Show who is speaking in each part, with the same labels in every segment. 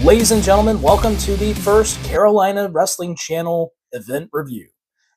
Speaker 1: Ladies and gentlemen, welcome to the first Carolina Wrestling Channel event review.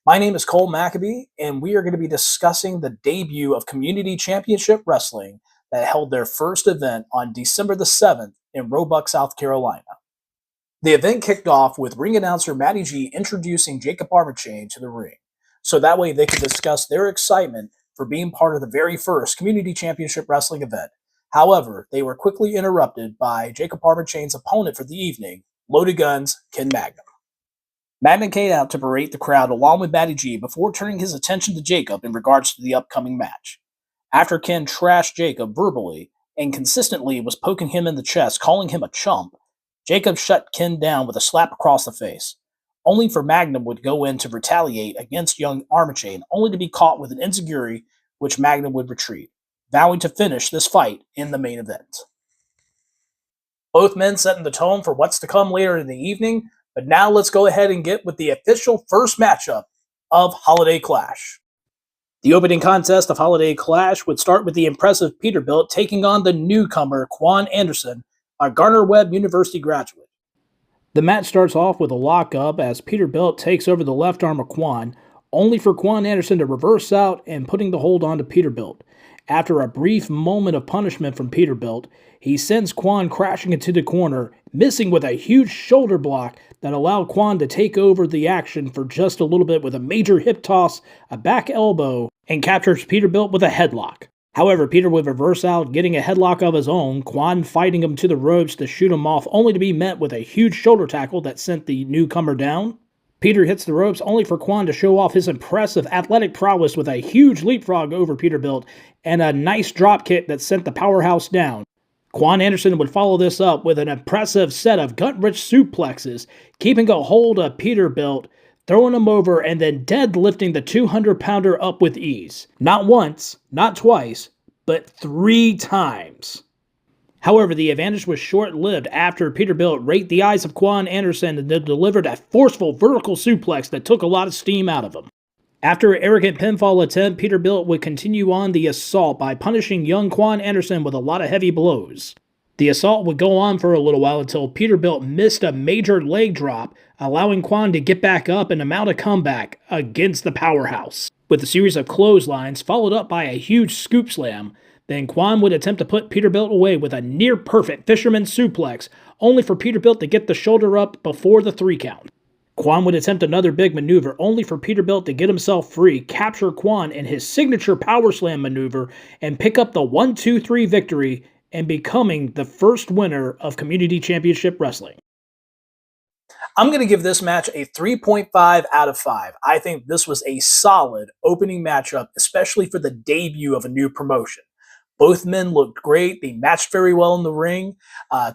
Speaker 1: My name is Cole McAbee, and we are going to be discussing the debut of Community Championship Wrestling that held their first event on December the 7th in Roebuck, South Carolina. The event kicked off with ring announcer Matty G introducing Jacob Armachain to the ring, so that way they could discuss their excitement for being part of the very first Community Championship Wrestling event. However, they were quickly interrupted by Jacob Armachain's opponent for the evening, Loaded Guns, Ken Magnum. Magnum came out to berate the crowd along with Matty G before turning his attention to Jacob in regards to the upcoming match. After Ken trashed Jacob verbally and consistently was poking him in the chest, calling him a chump, Jacob shut Ken down with a slap across the face, only for Magnum would go in to retaliate against young Armachain, only to be caught with an enziguri, which Magnum would retreat, vowing to finish this fight in the main event. Both men setting the tone for what's to come later in the evening, but now let's go ahead and get with the official first matchup of Holiday Clash. The opening contest of Holiday Clash would start with the impressive Peterbilt taking on the newcomer Quan Anderson, a Gardner-Webb University graduate. The match starts off with a lockup as Peterbilt takes over the left arm of Quan, only for Quan Anderson to reverse out and putting the hold on to Peterbilt. After a brief moment of punishment from Peterbilt, he sends Quan crashing into the corner, missing with a huge shoulder block that allowed Quan to take over the action for just a little bit with a major hip toss, a back elbow, and captures Peterbilt with a headlock. However, Peter would reverse out, getting a headlock of his own, Quan fighting him to the ropes to shoot him off, only to be met with a huge shoulder tackle that sent the newcomer down. Peter hits the ropes only for Quan to show off his impressive athletic prowess with a huge leapfrog over Peterbilt and a nice drop kick that sent the powerhouse down. Quan Anderson would follow this up with an impressive set of gut-wrench suplexes, keeping a hold of Peterbilt, throwing him over, and then deadlifting the 200-pounder up with ease. Not once, not twice, but 3 times. However, the advantage was short-lived after Peterbilt raked the eyes of Quan Anderson and then delivered a forceful vertical suplex that took a lot of steam out of him. After an arrogant pinfall attempt, Peterbilt would continue on the assault by punishing young Quan Anderson with a lot of heavy blows. The assault would go on for a little while until Peterbilt missed a major leg drop, allowing Quan to get back up and mount a comeback against the powerhouse. With a series of clotheslines followed up by a huge scoop slam, then Quan would attempt to put Peterbilt away with a near-perfect fisherman suplex, only for Peterbilt to get the shoulder up before the 3 count. Quan would attempt another big maneuver, only for Peterbilt to get himself free, capture Quan in his signature power slam maneuver, and pick up the 1-2-3 victory and becoming the first winner of Community Championship Wrestling. I'm going to give this match a 3.5 out of 5. I think this was a solid opening matchup, especially for the debut of a new promotion. Both men looked great. They matched very well in the ring.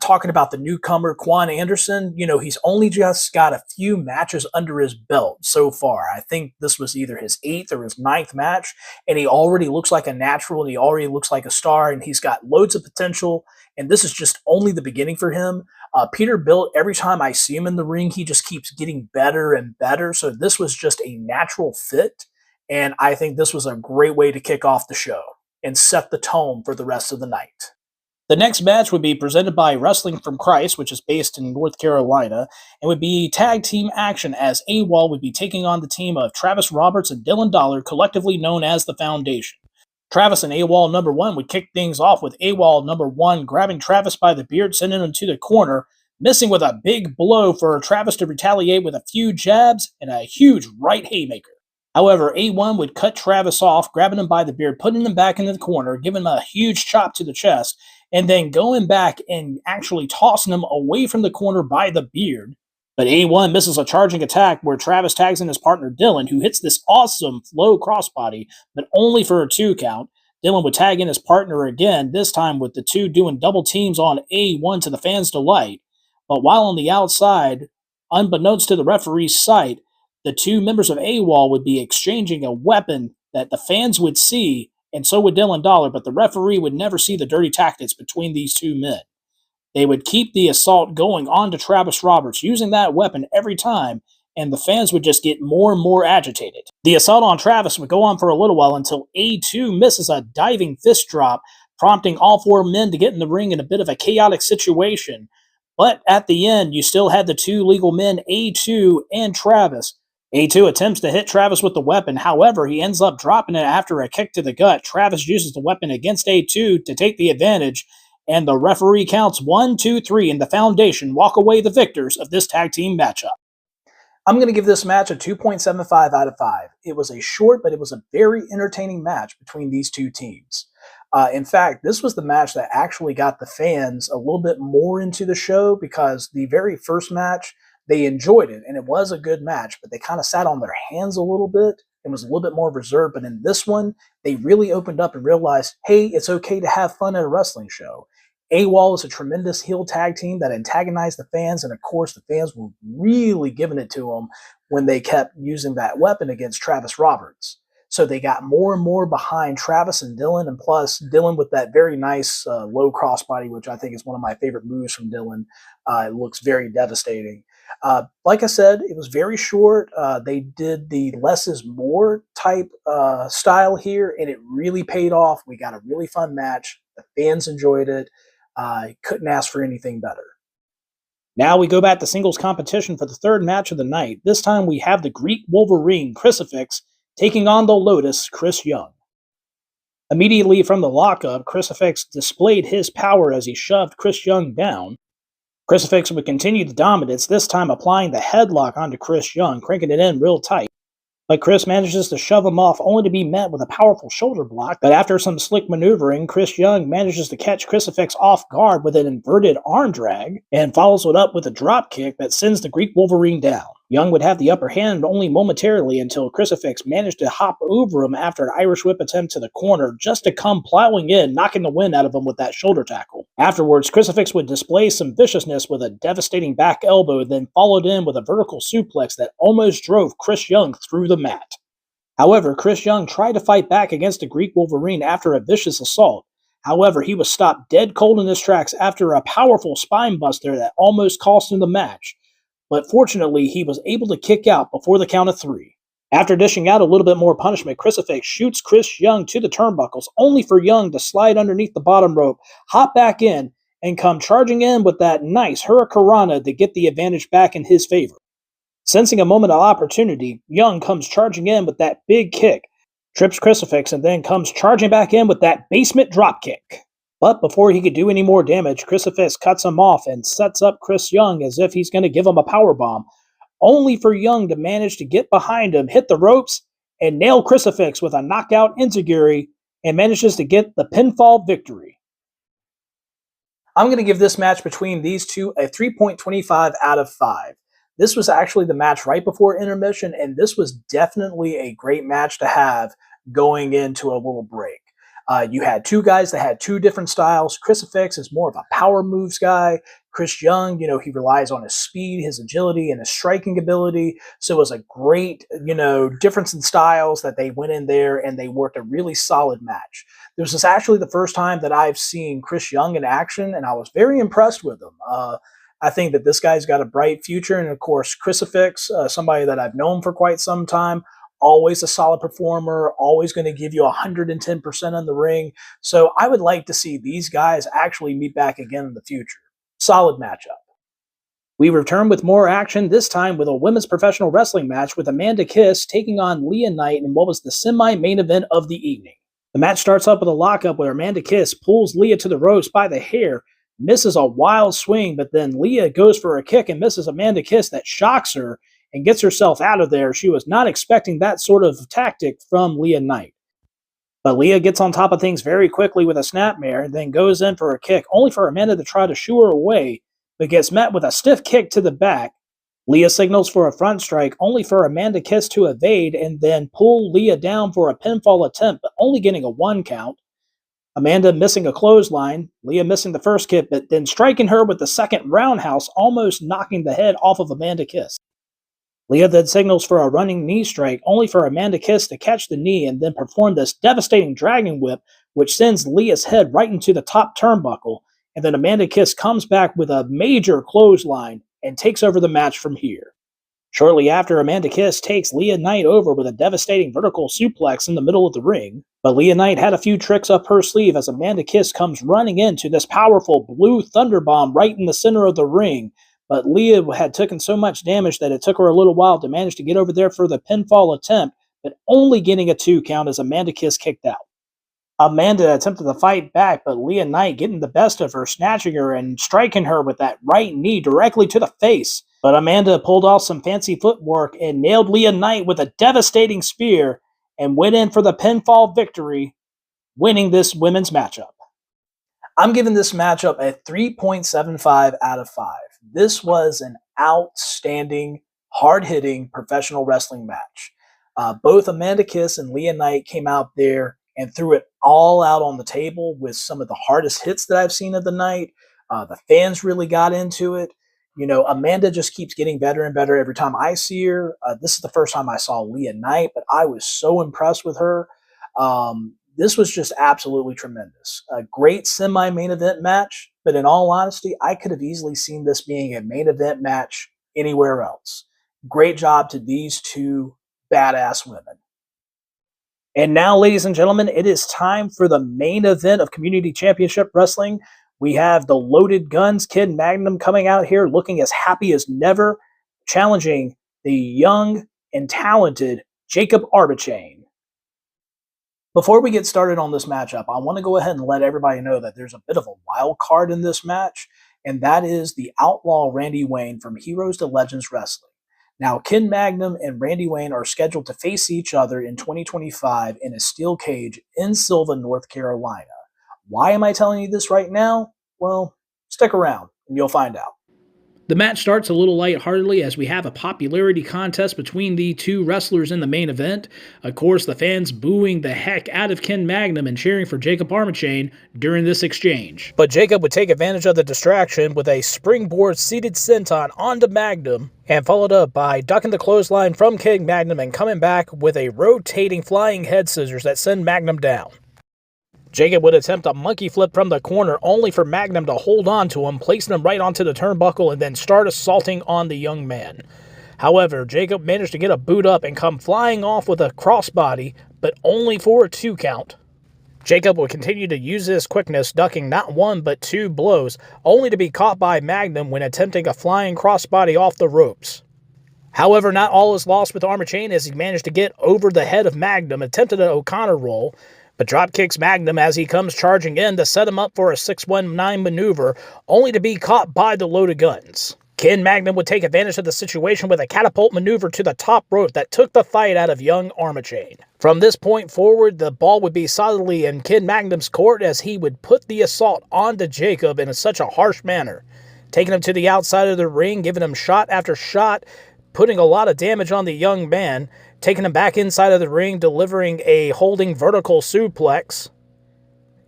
Speaker 1: Talking about the newcomer, Quan Anderson, he's only just got a few matches under his belt so far. I think this was either his 8th or his 9th match, and he already looks like a natural, and he already looks like a star, and he's got loads of potential, and this is just only the beginning for him. Peterbilt, every time I see him in the ring, he just keeps getting better and better, so this was just a natural fit, and I think this was a great way to kick off the show and set the tone for the rest of the night. The next match would be presented by Wrestling from Christ, which is based in North Carolina, and would be tag team action as AWOL would be taking on the team of Travis Roberts and Dylan Dollar, collectively known as the Foundation. Travis and AWOL number 1 would kick things off with AWOL number 1 grabbing Travis by the beard, sending him to the corner, missing with a big blow for Travis to retaliate with a few jabs and a huge right haymaker. However, A1 would cut Travis off, grabbing him by the beard, putting him back into the corner, giving him a huge chop to the chest, and then going back and actually tossing him away from the corner by the beard. But A1 misses a charging attack where Travis tags in his partner Dylan, who hits this awesome low crossbody, but only for a 2 count. Dylan would tag in his partner again, this time with the 2 doing double teams on A1 to the fans' delight. But while on the outside, unbeknownst to the referee's sight, the 2 members of AWOL would be exchanging a weapon that the fans would see, and so would Dylan Dollar, but the referee would never see the dirty tactics between these 2 men. They would keep the assault going on to Travis Roberts, using that weapon every time, and the fans would just get more and more agitated. The assault on Travis would go on for a little while until A2 misses a diving fist drop, prompting all 4 men to get in the ring in a bit of a chaotic situation. But at the end, you still had the two legal men, A2 and Travis. A2 attempts to hit Travis with the weapon. However, he ends up dropping it after a kick to the gut. Travis uses the weapon against A2 to take the advantage, and the referee counts 1, 2, 3, and the Foundation walk away the victors of this tag team matchup. I'm going to give this match a 2.75 out of 5. It was a short, but it was a very entertaining match between these two teams. In fact, this was the match that actually got the fans a little bit more into the show because the very first match, they enjoyed it, and it was a good match, but they kind of sat on their hands a little bit and was a little bit more reserved. But in this one, they really opened up and realized, hey, it's okay to have fun at a wrestling show. AWOL is a tremendous heel tag team that antagonized the fans, and of course, the fans were really giving it to them when they kept using that weapon against Travis Roberts. So they got more and more behind Travis and Dylan, and plus Dylan with that very nice low crossbody, which I think is one of my favorite moves from Dylan. It looks very devastating. Like I said, it was very short. They did the less is more type style here, and it really paid off. We got a really fun match. The fans enjoyed it. Couldn't ask for anything better. Now we go back to singles competition for the third match of the night. This time we have the Greek Wolverine Crucifix taking on the Lotus Chris Young. Immediately from the lockup, Crucifix displayed his power as he shoved Chris Young down. Crucifix would continue the dominance, this time applying the headlock onto Chris Young, cranking it in real tight. But Chris manages to shove him off, only to be met with a powerful shoulder block. But after some slick maneuvering, Chris Young manages to catch Crucifix off guard with an inverted arm drag, and follows it up with a drop kick that sends the Greek Wolverine down. Young would have the upper hand only momentarily until Crucifix managed to hop over him after an Irish whip attempt to the corner, just to come plowing in, knocking the wind out of him with that shoulder tackle. Afterwards, Crucifix would display some viciousness with a devastating back elbow, then followed in with a vertical suplex that almost drove Chris Young through the mat. However, Chris Young tried to fight back against the Greek Wolverine after a vicious assault. However, he was stopped dead cold in his tracks after a powerful spine buster that almost cost him the match. But fortunately, he was able to kick out before the count of 3. After dishing out a little bit more punishment, Crucifix shoots Chris Young to the turnbuckles, only for Young to slide underneath the bottom rope, hop back in, and come charging in with that nice Hurricanrana to get the advantage back in his favor. Sensing a moment of opportunity, Young comes charging in with that big kick, trips Crucifix, and then comes charging back in with that basement drop kick. But before he could do any more damage, Crucifix cuts him off and sets up Chris Young as if he's going to give him a powerbomb, only for Young to manage to get behind him, hit the ropes, and nail Crucifix with a knockout enziguri, and manages to get the pinfall victory. I'm going to give this match between these two a 3.25 out of 5. This was actually the match right before intermission, and this was definitely a great match to have going into a little break. You had two guys that had two different styles. Crucifix is more of a power moves guy. Chris Young, he relies on his speed, his agility, and his striking ability. So it was a great, difference in styles that they went in there and they worked a really solid match. This is actually the first time that I've seen Chris Young in action, and I was very impressed with him. I think that this guy's got a bright future, and of course, Crucifix, somebody that I've known for quite some time, always a solid performer, always going to give you 110% in the ring. So I would like to see these guys actually meet back again in the future. Solid matchup. We return with more action, this time with a women's professional wrestling match with Amanda Kiss taking on Leah Knight in what was the semi-main event of the evening. The match starts up with a lockup where Amanda Kiss pulls Leah to the ropes by the hair, misses a wild swing, but then Leah goes for a kick and misses Amanda Kiss that shocks her and gets herself out of there. She was not expecting that sort of tactic from Leah Knight. But Leah gets on top of things very quickly with a snapmare, then goes in for a kick, only for Amanda to try to shoo her away, but gets met with a stiff kick to the back. Leah signals for a front strike, only for Amanda Kiss to evade and then pull Leah down for a pinfall attempt, but only getting a 1 count. Amanda missing a clothesline, Leah missing the first kick, but then striking her with the second roundhouse, almost knocking the head off of Amanda Kiss. Leah then signals for a running knee strike, only for Amanda Kiss to catch the knee and then perform this devastating dragon whip, which sends Leah's head right into the top turnbuckle, and then Amanda Kiss comes back with a major clothesline and takes over the match from here. Shortly after, Amanda Kiss takes Leah Knight over with a devastating vertical suplex in the middle of the ring. But Leah Knight had a few tricks up her sleeve as Amanda Kiss comes running into this powerful blue thunder bomb right in the center of the ring. But Leah had taken so much damage that it took her a little while to manage to get over there for the pinfall attempt, but only getting a 2 count as Amanda Kiss kicked out. Amanda attempted to fight back, but Leah Knight getting the best of her, snatching her and striking her with that right knee directly to the face. But Amanda pulled off some fancy footwork and nailed Leah Knight with a devastating spear and went in for the pinfall victory, winning this women's matchup. I'm giving this matchup a 3.75 out of 5. This was an outstanding, hard-hitting professional wrestling match. Both Amanda Kiss and Leah Knight came out there and threw it all out on the table with some of the hardest hits that I've seen of the night. The fans really got into it. You know, Amanda just keeps getting better and better every time I see her. This is the first time I saw Leah Knight, but I was so impressed with her. This was just absolutely tremendous. A great semi-main event match, but in all honesty, I could have easily seen this being a main event match anywhere else. Great job to these two badass women. And now, ladies and gentlemen, it is time for the main event of Community Championship Wrestling. We have the Loaded Guns Kid Magnum coming out here looking as happy as never, challenging the young and talented Jacob Arbichain. Before we get started on this matchup, I want to go ahead and let everybody know that there's a bit of a wild card in this match, and that is the Outlaw Randy Wayne from Heroes to Legends Wrestling. Now, Ken Magnum and Randy Wayne are scheduled to face each other in 2025 in a steel cage in Sylva, North Carolina. Why am I telling you this right now? Well, stick around and you'll find out. The match starts a little lightheartedly as we have a popularity contest between the two wrestlers in the main event. Of course, the fans booing the heck out of Ken Magnum and cheering for Jacob Arbichain during this exchange. But Jacob would take advantage of the distraction with a springboard seated senton onto Magnum and followed up by ducking the clothesline from Ken Magnum and coming back with a rotating flying head scissors that send Magnum down. Jacob would attempt a monkey flip from the corner, only for Magnum to hold on to him, placing him right onto the turnbuckle and then start assaulting on the young man. However, Jacob managed to get a boot up and come flying off with a crossbody, but only for a 2 count. Jacob would continue to use his quickness, ducking not 1 but 2 blows, only to be caught by Magnum when attempting a flying crossbody off the ropes. However, not all is lost with Arbichain as he managed to get over the head of Magnum, attempted an O'Connor roll, but drop kicks Magnum as he comes charging in to set him up for a 619 maneuver, only to be caught by the Loaded Guns. Ken Magnum would take advantage of the situation with a catapult maneuver to the top rope that took the fight out of young Arbichain. From this point forward, the ball would be solidly in Ken Magnum's court as he would put the assault onto Jacob in such a harsh manner, taking him to the outside of the ring, giving him shot after shot, putting a lot of damage on the young man, taking him back inside of the ring, delivering a holding vertical suplex.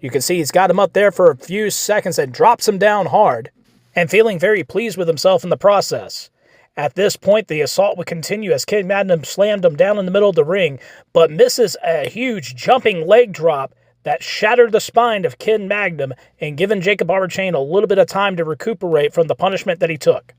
Speaker 1: You can see he's got him up there for a few seconds and drops him down hard, and feeling very pleased with himself in the process. At this point, the assault would continue as Ken Magnum slammed him down in the middle of the ring, but misses a huge jumping leg drop that shattered the spine of Ken Magnum and given Jacob Arbichain a little bit of time to recuperate from the punishment that he took.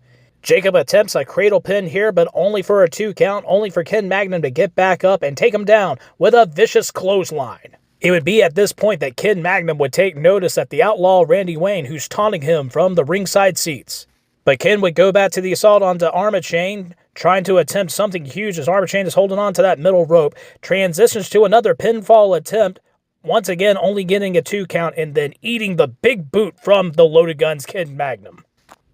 Speaker 1: Jacob attempts a cradle pin here, but only for a 2 count, only for Ken Magnum to get back up and take him down with a vicious clothesline. It would be at this point that Ken Magnum would take notice at the outlaw Randy Wayne, who's taunting him from the ringside seats. But Ken would go back to the assault onto Arbichain, trying to attempt something huge as Arbichain is holding on to that middle rope, transitions to another pinfall attempt, once again only getting a 2 count and then eating the big boot from the Loaded Guns Ken Magnum.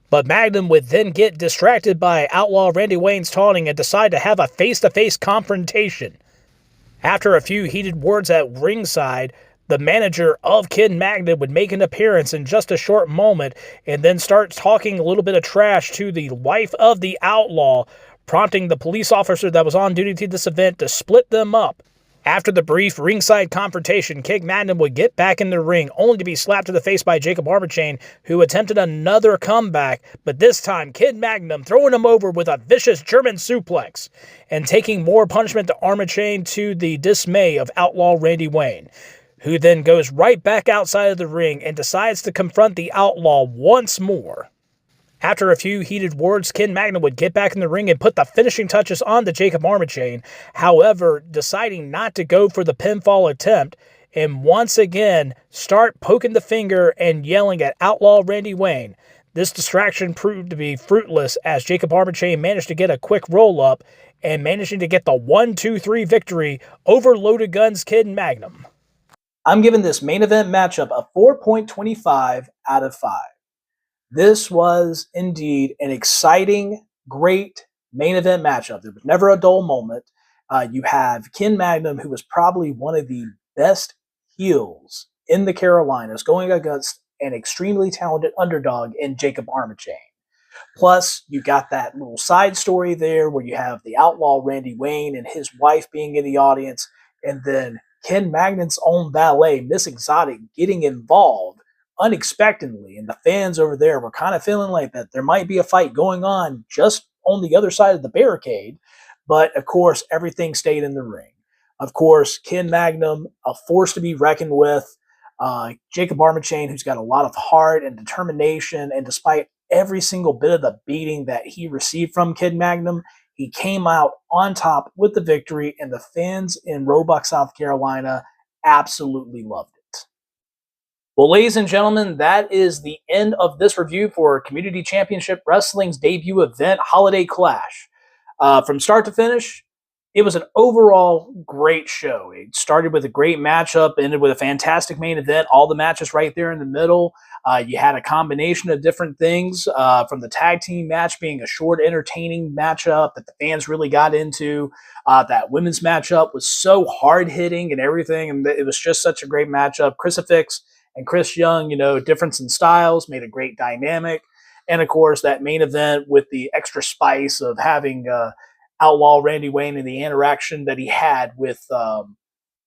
Speaker 1: But Magnum would then get distracted by Outlaw Randy Wayne's taunting and decide to have a face-to-face confrontation. After a few heated words at ringside, the manager of Ken Magnum would make an appearance in just a short moment and then start talking a little bit of trash to the wife of the Outlaw, prompting the police officer that was on duty to this event to split them up. After the brief ringside confrontation, Ken Magnum would get back in the ring, only to be slapped to the face by Jacob Arbichain, who attempted another comeback, but this time Ken Magnum throwing him over with a vicious German suplex, and taking more punishment to Arbichain to the dismay of Outlaw Randy Wayne, who then goes right back outside of the ring and decides to confront the Outlaw once more. After a few heated words, Ken Magnum would get back in the ring and put the finishing touches on the Jacob Armor chain, however, deciding not to go for the pinfall attempt, and once again start poking the finger and yelling at Outlaw Randy Wayne. This distraction proved to be fruitless as Jacob Armor chain managed to get a quick roll-up and managing to get the 1-2-3 victory over Loaded Guns Ken Magnum. I'm giving this main event matchup a 4.25 out of 5. This was indeed an exciting, great main event matchup. There was never a dull moment. You have Ken Magnum, who was probably one of the best heels in the Carolinas, going against an extremely talented underdog in Jacob Armachain. Plus, you got that little side story there where you have the outlaw Randy Wayne and his wife being in the audience, and then Ken Magnum's own valet, Miss Exotic, getting involved unexpectedly. And the fans over there were kind of feeling like that there might be a fight going on just on the other side of the barricade. But of course, everything stayed in the ring. Of course, Ken Magnum, a force to be reckoned with. Jacob Armachain, who's got a lot of heart and determination, and despite every single bit of the beating that he received from Ken Magnum, he came out on top with the victory, and the fans in Roebuck, South Carolina absolutely loved it. Well, ladies and gentlemen, that is the end of this review for Community Championship Wrestling's debut event, Holiday Clash. From start to finish, it was an overall great show. It started with a great matchup, ended with a fantastic main event, all the matches right there in the middle. You had a combination of different things, from the tag team match being a short, entertaining matchup that the fans really got into. That women's matchup was so hard-hitting and everything, and it was just such a great matchup. Crucifix and Chris Young, difference in styles, made a great dynamic. And, of course, that main event with the extra spice of having Outlaw Randy Wayne and the interaction that he had with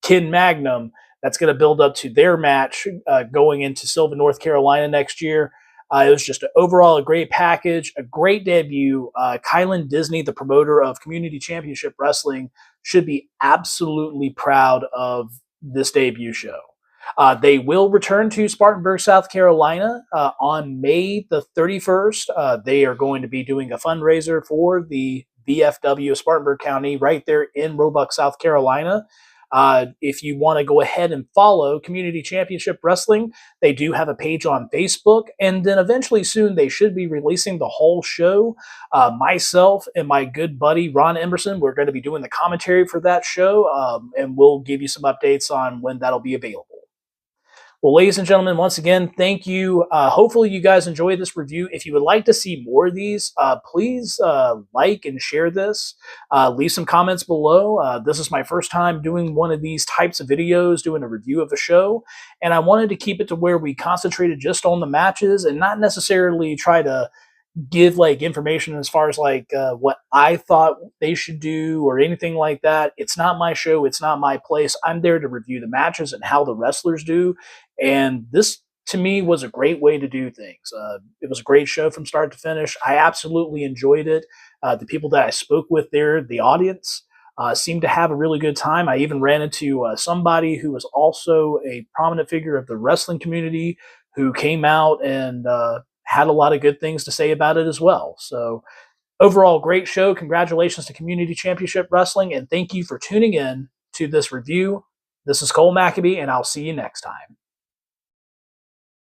Speaker 1: Ken Magnum, that's going to build up to their match going into Sylvan, North Carolina next year. It was just overall a great package, a great debut. Kylan Disney, the promoter of Community Championship Wrestling, should be absolutely proud of this debut show. They will return to Spartanburg, South Carolina on May the 31st. They are going to be doing a fundraiser for the VFW of Spartanburg County right there in Roebuck, South Carolina. If you want to go ahead and follow Community Championship Wrestling, they do have a page on Facebook, and then eventually soon they should be releasing the whole show. Myself and my good buddy Ron Emerson, we're going to be doing the commentary for that show, and we'll give you some updates on when that'll be available. Well, ladies and gentlemen, once again, thank you. Hopefully you guys enjoyed this review. If you would like to see more of these, please like and share this. Leave some comments below. This is my first time doing one of these types of videos, doing a review of a show, and I wanted to keep it to where we concentrated just on the matches and not necessarily try to give information as far as what I thought they should do or anything like that. It's not my show. It's not my place. I'm there to review the matches and how the wrestlers do. And this, to me, was a great way to do things. It was a great show from start to finish. I absolutely enjoyed it. The people that I spoke with there, the audience, seemed to have a really good time. I even ran into somebody who was also a prominent figure of the wrestling community who came out and had a lot of good things to say about it as well. So overall, great show. Congratulations to Community Championship Wrestling, and thank you for tuning in to this review. This is Cole McAbee, and I'll see you next time.